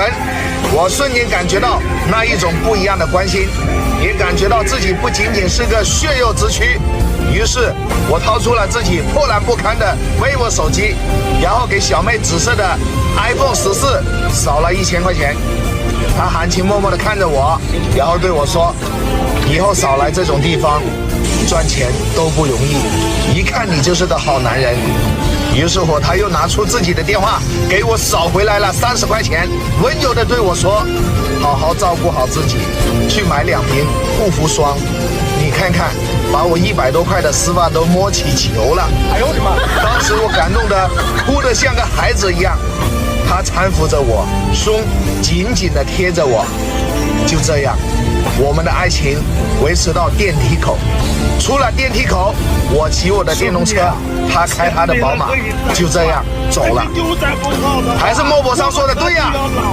程，我瞬间感觉到那一种不一样的关心，也感觉到自己不仅仅是个血肉之躯。于是我掏出了自己破烂不堪的 vivo 手机，然后给小妹紫色的 iPhone 14扫了1000块钱。她含情脉脉地看着我，然后对我说：“以后少来这种地方，赚钱都不容易，一看你就是个好男人。”于是乎，他又拿出自己的电话给我扫回来了30块钱，温柔地对我说：“好好照顾好自己，去买2瓶护肤霜。你看看，把我100多块的丝袜都摸起球了。”哎呦我的妈！当时我感动得哭得像个孩子一样。他搀扶着我，胸紧紧地贴着我。就这样，我们的爱情维持到电梯口。出了电梯口，我骑我的电动车，他开他的宝马，就这样走了。还是莫泊桑说的对呀。